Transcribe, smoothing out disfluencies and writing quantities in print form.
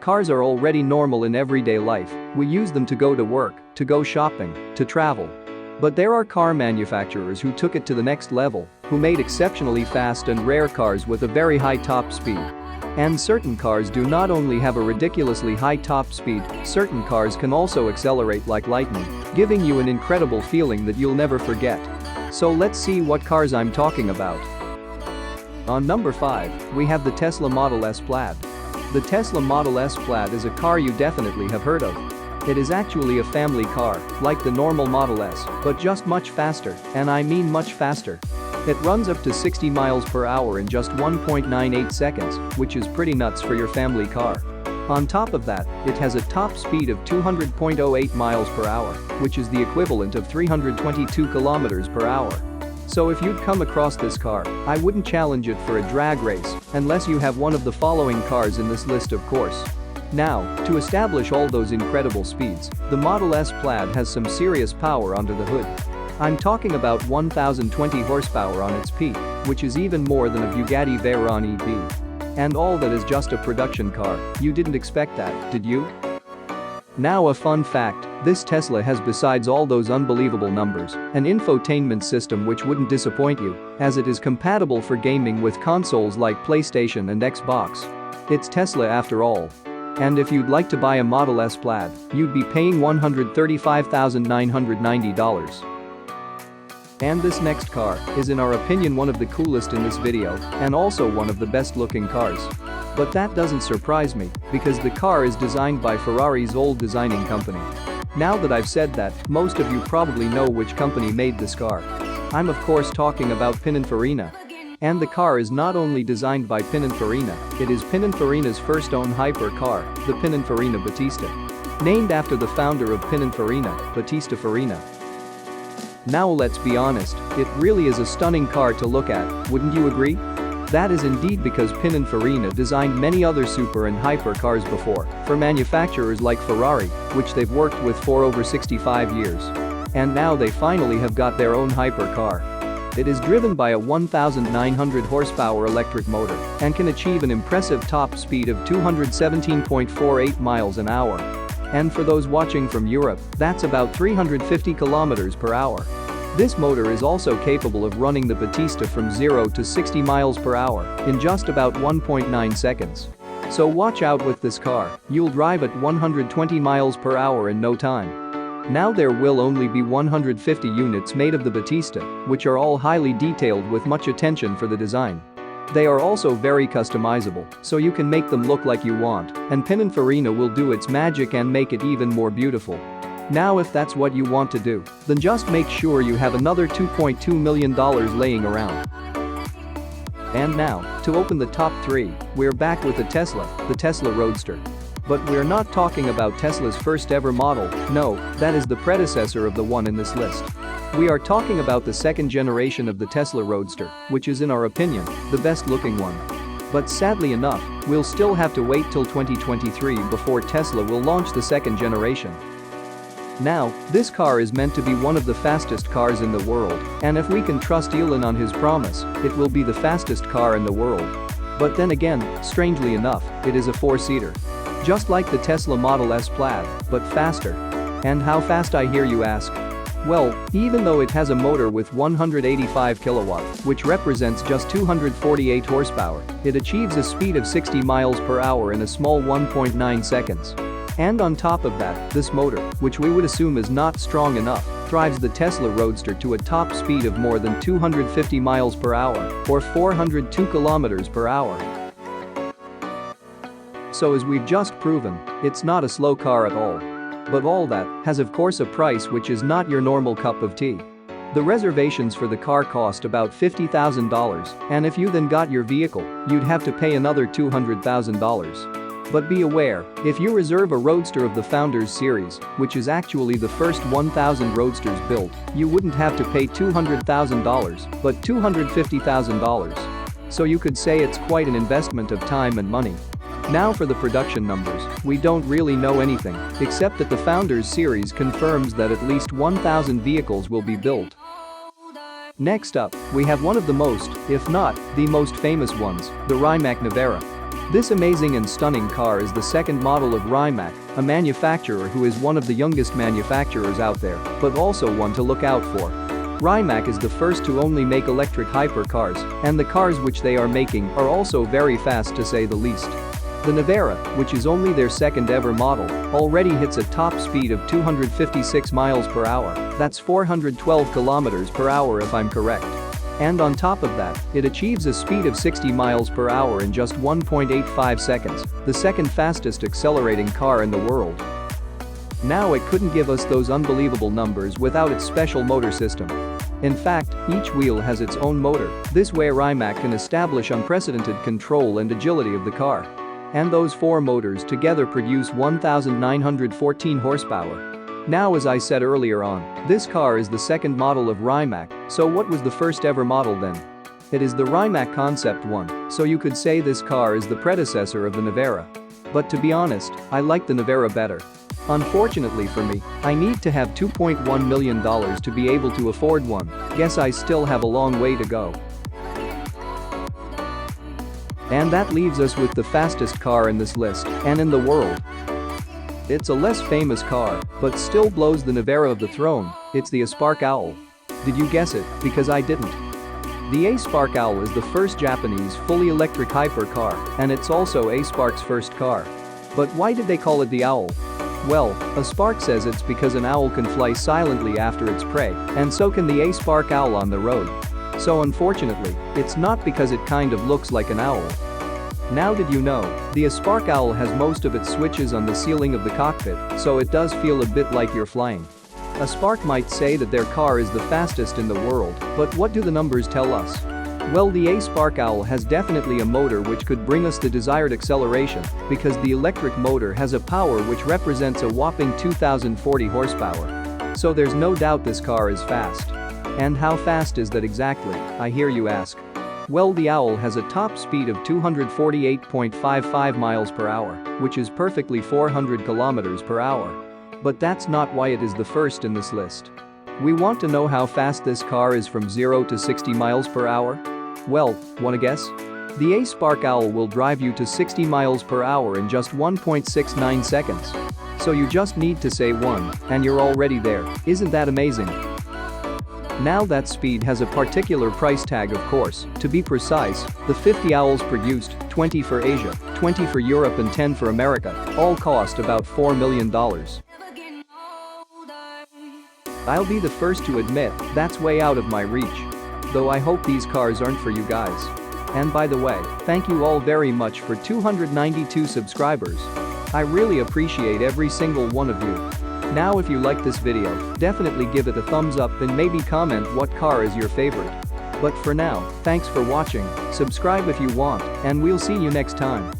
Cars are already normal in everyday life. We use them to go to work, to go shopping, to travel. But there are car manufacturers who took it to the next level, who made exceptionally fast and rare cars with a very high top speed. And certain cars do not only have a ridiculously high top speed, certain cars can also accelerate like lightning, giving you an incredible feeling that you'll never forget. So let's see what cars I'm talking about. On number 5, we have the Tesla Model S Plaid. The Tesla Model S Plaid is a car you definitely have heard of. It is actually a family car, like the normal Model S, but just much faster, and I mean much faster. It runs up to 60 miles per hour in just 1.98 seconds, which is pretty nuts for your family car. On top of that, it has a top speed of 200.08 miles per hour, which is the equivalent of 322 kilometers per hour. So if you'd come across this car, I wouldn't challenge it for a drag race, unless you have one of the following cars in this list, of course. Now, to establish all those incredible speeds, the Model S Plaid has some serious power under the hood. I'm talking about 1020 horsepower on its peak, which is even more than a Bugatti Veyron EV. And all that is just a production car. You didn't expect that, did you? Now a fun fact, this Tesla has, besides all those unbelievable numbers, an infotainment system which wouldn't disappoint you, as it is compatible for gaming with consoles like PlayStation and Xbox. It's Tesla after all. And if you'd like to buy a Model S Plaid, you'd be paying $135,990. And this next car is, in our opinion, one of the coolest in this video, and also one of the best looking cars. But that doesn't surprise me, because the car is designed by Ferrari's old designing company. Now that I've said that, most of you probably know which company made this car. I'm of course talking about Pininfarina. And the car is not only designed by Pininfarina, it is Pininfarina's first own hypercar, the Pininfarina Battista. Named after the founder of Pininfarina, Battista Farina. Now let's be honest, it really is a stunning car to look at, wouldn't you agree? That is indeed because Pininfarina designed many other super and hypercars before, for manufacturers like Ferrari, which they've worked with for over 65 years. And now they finally have got their own hypercar. It is driven by a 1,900 horsepower electric motor and can achieve an impressive top speed of 217.48 miles an hour. And for those watching from Europe, that's about 350 kilometers per hour. This motor is also capable of running the Battista from 0 to 60 miles per hour in just about 1.9 seconds. So watch out with this car, you'll drive at 120 miles per hour in no time. Now there will only be 150 units made of the Battista, which are all highly detailed with much attention for the design. They are also very customizable, so you can make them look like you want, and Pininfarina will do its magic and make it even more beautiful. Now if that's what you want to do, then just make sure you have another $2.2 million laying around. And now, to open the top 3, we're back with the Tesla Roadster. But we're not talking about Tesla's first ever model, no, that is the predecessor of the one in this list. We are talking about the second generation of the Tesla Roadster, which is in our opinion, the best looking one. But sadly enough, we'll still have to wait till 2023 before Tesla will launch the second generation. Now, this car is meant to be one of the fastest cars in the world, and if we can trust Elon on his promise, it will be the fastest car in the world. But then again, strangely enough, it is a 4-seater. Just like the Tesla Model S Plaid, but faster. And how fast, I hear you ask? Well, even though it has a motor with 185 kilowatts, which represents just 248 horsepower, it achieves a speed of 60 miles per hour in a small 1.9 seconds. And on top of that, this motor, which we would assume is not strong enough, drives the Tesla Roadster to a top speed of more than 250 miles per hour, or 402 kilometers per hour. So as we've just proven, it's not a slow car at all. But all that has of course a price which is not your normal cup of tea. The reservations for the car cost about $50,000, and if you then got your vehicle, you'd have to pay another $200,000. But be aware, if you reserve a Roadster of the Founders series, which is actually the first 1,000 Roadsters built, you wouldn't have to pay $200,000, but $250,000. So you could say it's quite an investment of time and money. Now for the production numbers, we don't really know anything, except that the Founders series confirms that at least 1,000 vehicles will be built. Next up, we have one of the most, if not the most famous ones, the Rimac Nevera. This amazing and stunning car is the second model of Rimac, a manufacturer who is one of the youngest manufacturers out there, but also one to look out for. Rimac is the first to only make electric hypercars, and the cars which they are making are also very fast to say the least. The Nevera, which is only their second ever model, already hits a top speed of 256 miles per hour, that's 412 kilometers per hour if I'm correct. And on top of that, it achieves a speed of 60 miles per hour in just 1.85 seconds, the second fastest accelerating car in the world. Now it couldn't give us those unbelievable numbers without its special motor system. In fact, each wheel has its own motor, this way Rimac can establish unprecedented control and agility of the car. And those four motors together produce 1,914 horsepower. Now, as I said earlier on, this car is the second model of Rimac, so what was the first ever model then? It is the Rimac Concept 1, so you could say this car is the predecessor of the Nevera. But to be honest, I like the Nevera better. Unfortunately for me, I need to have $2.1 million to be able to afford one. Guess I still have a long way to go. And that leaves us with the fastest car in this list, and in the world. It's a less famous car, but still blows the Nevera of the throne, it's the Aspark Owl. Did you guess it? Because I didn't. The Aspark Owl is the first Japanese fully electric hypercar, and it's also Aspark's first car. But why did they call it the Owl? Well, Aspark says it's because an owl can fly silently after its prey, and so can the Aspark Owl on the road. So unfortunately, it's not because it kind of looks like an owl. Now did you know, the Aspark Owl has most of its switches on the ceiling of the cockpit, so it does feel a bit like you're flying. Aspark might say that their car is the fastest in the world, but what do the numbers tell us? Well, the Aspark Owl has definitely a motor which could bring us the desired acceleration, because the electric motor has a power which represents a whopping 2,040 horsepower. So there's no doubt this car is fast. And how fast is that exactly, I hear you ask? Well, the Owl has a top speed of 248.55 miles per hour, which is perfectly 400 kilometers per hour. But that's not why it is the first in this list. We want to know how fast this car is from 0 to 60 miles per hour? Well, wanna guess? The Aspark Owl will drive you to 60 miles per hour in just 1.69 seconds. So you just need to say 1, and you're already there. Isn't that amazing? Now that speed has a particular price tag, of course. To be precise, the 50 owls produced, 20 for Asia, 20 for Europe and 10 for America, all cost about $4 million. I'll be the first to admit, that's way out of my reach. Though I hope these cars aren't for you guys. And by the way, thank you all very much for 292 subscribers. I really appreciate every single one of you. Now if you like this video, definitely give it a thumbs up and maybe comment what car is your favorite. But for now, thanks for watching, subscribe if you want, and we'll see you next time.